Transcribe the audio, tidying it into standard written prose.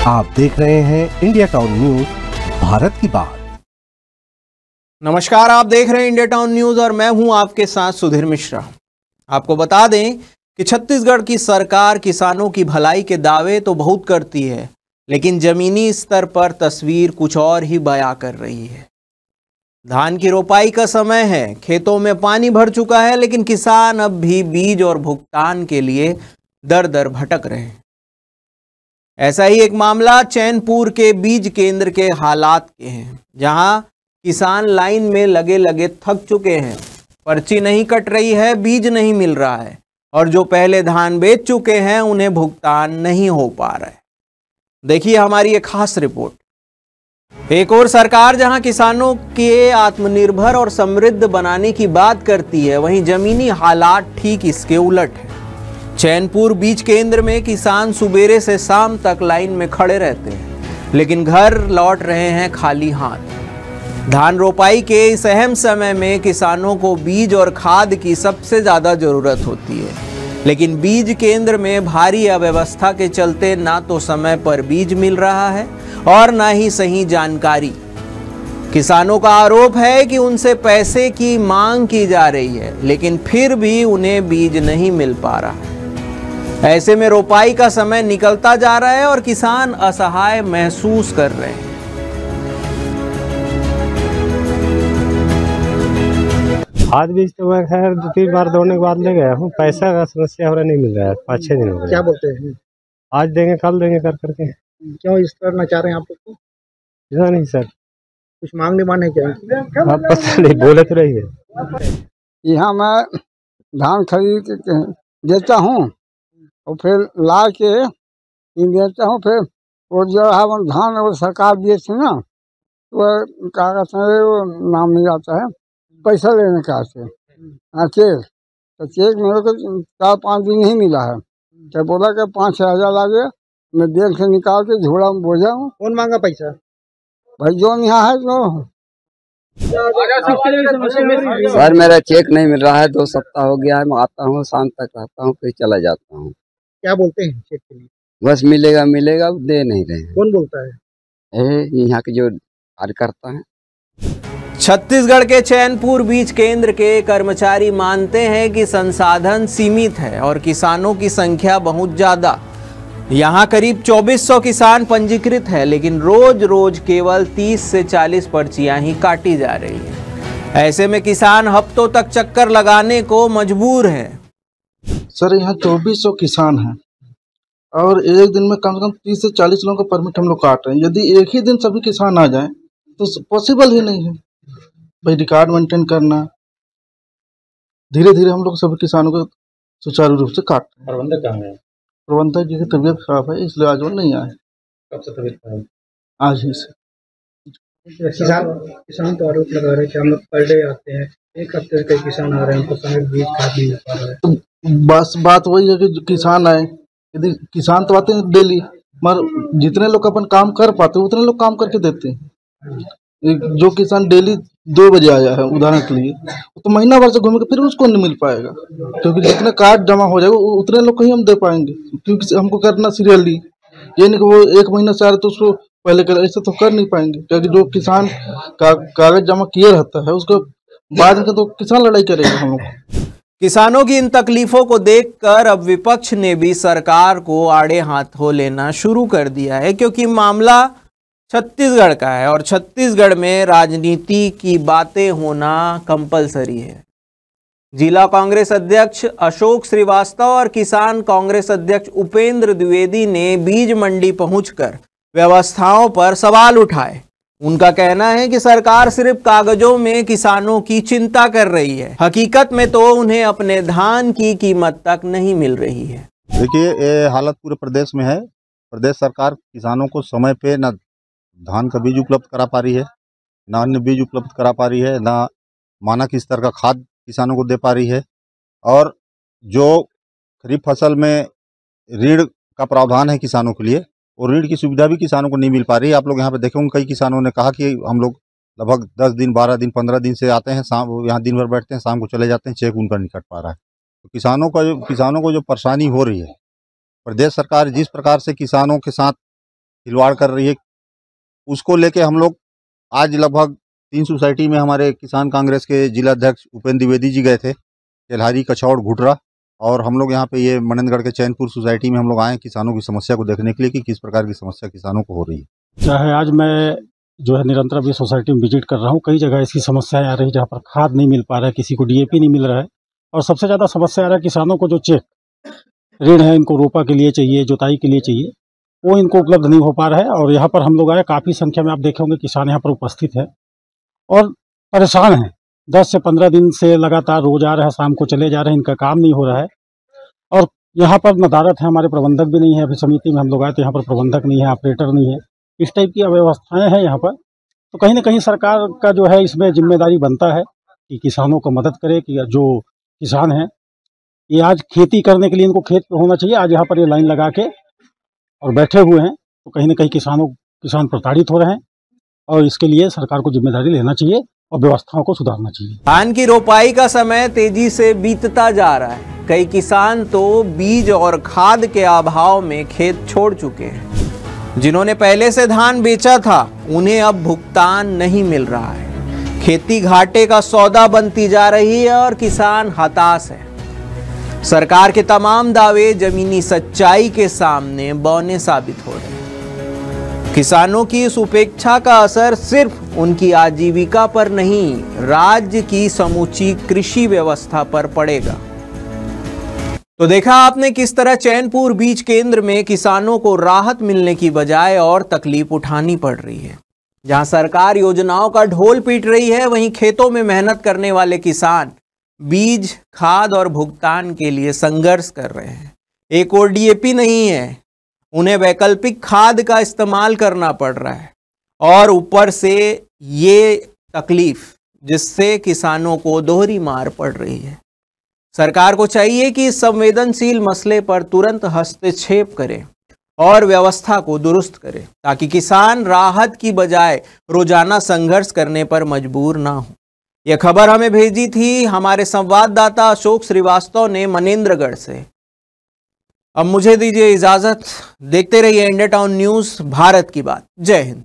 आप देख रहे हैं इंडिया टाउन न्यूज, भारत की बात। नमस्कार, आप देख रहे हैं इंडिया टाउन न्यूज और मैं हूं आपके साथ सुधीर मिश्रा। आपको बता दें कि छत्तीसगढ़ की सरकार किसानों की भलाई के दावे तो बहुत करती है, लेकिन जमीनी स्तर पर तस्वीर कुछ और ही बयां कर रही है। धान की रोपाई का समय है, खेतों में पानी भर चुका है, लेकिन किसान अब भी बीज और भुगतान के लिए दर दर भटक रहे हैं। ऐसा ही एक मामला चैनपुर के बीज केंद्र के हालात के हैं, जहां किसान लाइन में लगे लगे थक चुके हैं। पर्ची नहीं कट रही है, बीज नहीं मिल रहा है और जो पहले धान बेच चुके हैं उन्हें भुगतान नहीं हो पा रहा है। देखिए हमारी एक खास रिपोर्ट। एक और सरकार जहां किसानों के आत्मनिर्भर और समृद्ध बनाने की बात करती है, वहीं जमीनी हालात ठीक इसके उलट है। चैनपुर बीज केंद्र में किसान सुबेरे से शाम तक लाइन में खड़े रहते हैं, लेकिन घर लौट रहे हैं खाली हाथ। धान रोपाई के इस अहम समय में किसानों को बीज और खाद की सबसे ज़्यादा ज़रूरत होती है, लेकिन बीज केंद्र में भारी अव्यवस्था के चलते ना तो समय पर बीज मिल रहा है और ना ही सही जानकारी। किसानों का आरोप है कि उनसे पैसे की मांग की जा रही है, लेकिन फिर भी उन्हें बीज नहीं मिल पा रहा है। ऐसे में रोपाई का समय निकलता जा रहा है और किसान असहाय महसूस कर रहे हैं। खाद बीज तो मैं खैर 2-3 बार दौड़ने के बाद ले गया हूँ। पैसा का समस्या हो रहा नहीं मिल रहा है, 5-6 दिन हो गए। क्या बोलते हैं? आज देंगे कल देंगे कर करके। क्यों इस तरह ना चाह रहे हैं आप लोग को? पता नहीं सर, कुछ मांग डिमांड है क्या? आप पता नहीं, बोले तो रही है। यहाँ मैं धान खरीद के देता हूँ और फिर ला के बेचता हूँ। फिर वो जो है वो धान वो सरकार दिए थे ना, वो कागज में वो नाम मिल जाता है पैसा लेने का से। हाँ चेक, तो चेक मेरे को 4-5 दिन नहीं मिला है। तो बोला कि 5-6 हज़ार लगे, मैं बैंक से निकाल के झोला में बोझा हूँ। कौन मांगा पैसा? भाई जो यहाँ है जो सर, मेरा चेक नहीं मिल रहा है, 2 सप्ताह हो गया है। मैं आता हूँ, शाम तक रहता हूँ, फिर चला जाता हूँ। क्या बोलते हैं चेक के लिए? बस मिलेगा मिलेगा, दे नहीं रहे हैं। कौन बोलता है? यहाँ के जो कार्यकर्ता हैं। छत्तीसगढ़ के चैनपुर बीज केंद्र के कर्मचारी मानते हैं कि संसाधन सीमित है और किसानों की संख्या बहुत ज्यादा। यहाँ करीब 2400 किसान पंजीकृत है, लेकिन रोज रोज केवल 30 से 40 पर्चियां ही काटी जा रही है। ऐसे में किसान हफ्तों तक चक्कर लगाने को मजबूर हैं। सर, यहाँ 2400 किसान हैं और एक दिन में कम से कम 30 से 40 लोगों का परमिट हम लोग काट रहे हैं। यदि एक ही दिन सभी किसान आ जाएं तो पॉसिबल ही नहीं है भाई। रिकॉर्ड मेंटेन करना, धीरे धीरे हम लोग सभी किसानों को सुचारू रूप से काट रहे हैं। प्रबंधक कहाँ है? प्रबंधक जी की तबीयत खराब है, इसलिए आज वो नहीं आए। कब से तबीयत खराब? आज ही से। किसान तो आरोप लगा रहे हैं कि हम लोग पर डे आते हैं, एक हफ्ते से कई किसान आ रहे हैं, उनको समय बीज खाद नहीं मिल पा रहा है। तो बस बात वही है कि किसान आए, यदि किसान तो आते हैं डेली, मगर जितने लोग अपन काम कर पाते हैं उतने लोग काम करके देते हैं। जो किसान डेली 2 बजे आया है उदाहरण के लिए, तो महीना भर से घूमेगा, फिर उसको नहीं मिल पाएगा, क्योंकि जितने कार्ड जमा हो जाएगा उतने लोग को ही हम दे पाएंगे। क्योंकि हमको करना सीरियसली, ये नहीं कि वो 1 महीना से आ रहे तो उसको पहले कर, ऐसे तो कर नहीं पाएंगे। क्योंकि जो किसान कागज जमा किए रहता है उसको बाद में तो किसान लड़ाई करेगा हम लोग। किसानों की इन तकलीफों को देखकर अब विपक्ष ने भी सरकार को आड़े हाथों लेना शुरू कर दिया है, क्योंकि मामला छत्तीसगढ़ का है और छत्तीसगढ़ में राजनीति की बातें होना कंपलसरी है। जिला कांग्रेस अध्यक्ष अशोक श्रीवास्तव और किसान कांग्रेस अध्यक्ष उपेंद्र द्विवेदी ने बीज मंडी पहुंचकर व्यवस्थाओं पर सवाल उठाए। उनका कहना है कि सरकार सिर्फ कागजों में किसानों की चिंता कर रही है, हकीकत में तो उन्हें अपने धान की कीमत तक नहीं मिल रही है। देखिए, ये हालत पूरे प्रदेश में है। प्रदेश सरकार किसानों को समय पे न धान का बीज उपलब्ध करा पा रही है, ना अन्य बीज उपलब्ध करा पा रही है, ना मानक स्तर का खाद किसानों को दे पा रही है। और जो खरीफ फसल में ऋण का प्रावधान है किसानों के लिए, और ऋण की सुविधा भी किसानों को नहीं मिल पा रही है। आप लोग यहाँ पे देखेंगे, कई किसानों ने कहा कि हम लोग लगभग 10 दिन, 12 दिन, 15 दिन से आते हैं, शाम यहाँ दिन भर बैठते हैं, शाम को चले जाते हैं, चेक उनका नहीं कट पा रहा है। तो किसानों को जो परेशानी हो रही है, प्रदेश सरकार जिस प्रकार से किसानों के साथ खिलवाड़ कर रही है, उसको लेके हम लोग आज लगभग 3 सोसाइटी में हमारे किसान कांग्रेस के जिला अध्यक्ष उपेंद्र द्विवेदी जी गए थे, केल्हारी, कछौड़, घुटरा, और हम लोग यहाँ पे ये मनंदगढ़ के चैनपुर सोसाइटी में हम लोग आए किसानों की समस्या को देखने के लिए कि किस प्रकार की समस्या किसानों को हो रही है। चाहे आज मैं जो है निरंतर अभी सोसाइटी में विजिट कर रहा हूँ, कई जगह ऐसी समस्याएं आ रही है जहाँ पर खाद नहीं मिल पा रहा है, किसी को डीएपी नहीं मिल रहा है, और सबसे ज़्यादा समस्या आ रहा है किसानों को जो चेक ऋण है इनको रोपा के लिए चाहिए, जुताई के लिए चाहिए, वो इनको उपलब्ध नहीं हो पा रहा है। और यहाँ पर हम लोग आए, काफ़ी संख्या में आप देखे होंगे किसान यहाँ पर उपस्थित है और परेशान हैं। 10 से 15 दिन से लगातार रोज आ रहे हैं, शाम को चले जा रहे हैं, इनका काम नहीं हो रहा है। और यहाँ पर नदारत है, हमारे प्रबंधक भी नहीं है। अभी समिति में हम लोग आए तो यहाँ पर प्रबंधक नहीं है, ऑपरेटर नहीं है, इस टाइप की अव्यवस्थाएं हैं यहाँ पर। तो कहीं ना कहीं सरकार का जो है इसमें जिम्मेदारी बनता है कि किसानों को मदद करे, कि जो किसान हैं ये आज खेती करने के लिए इनको खेत पे होना चाहिए, आज यहाँ पर ये लाइन लगा के और बैठे हुए हैं, तो कहीं ना कहीं किसान प्रताड़ित हो रहे हैं और इसके लिए सरकार को जिम्मेदारी लेना चाहिए और व्यवस्थाओं को सुधारना चाहिए। धान की रोपाई का समय तेजी से बीतता जा रहा है। कई किसान तो बीज और खाद के अभाव में खेत छोड़ चुके हैं। जिन्होंने पहले से धान बेचा था उन्हें अब भुगतान नहीं मिल रहा है। खेती घाटे का सौदा बनती जा रही है और किसान हताश है। सरकार के तमाम दावे जमीनी सच्चाई के सामने बौने साबित हो रहे हैं। किसानों की इस उपेक्षा का असर सिर्फ उनकी आजीविका पर नहीं, राज्य की समूची कृषि व्यवस्था पर पड़ेगा। तो देखा आपने किस तरह चैनपुर बीज केंद्र में किसानों को राहत मिलने की बजाय और तकलीफ उठानी पड़ रही है। जहां सरकार योजनाओं का ढोल पीट रही है, वहीं खेतों में मेहनत करने वाले किसान बीज, खाद और भुगतान के लिए संघर्ष कर रहे हैं। एक और डीएपी नहीं है, उन्हें वैकल्पिक खाद का इस्तेमाल करना पड़ रहा है और ऊपर से ये तकलीफ जिससे किसानों को दोहरी मार पड़ रही है। सरकार को चाहिए कि इस संवेदनशील मसले पर तुरंत हस्तक्षेप करे और व्यवस्था को दुरुस्त करे, ताकि किसान राहत की बजाय रोजाना संघर्ष करने पर मजबूर ना हो। यह खबर हमें भेजी थी हमारे संवाददाता अशोक श्रीवास्तव ने मनेंद्रगढ़ से। अब मुझे दीजिए इजाजत, देखते रहिए इंडिया टाउन न्यूज, भारत की बात। जय हिंद।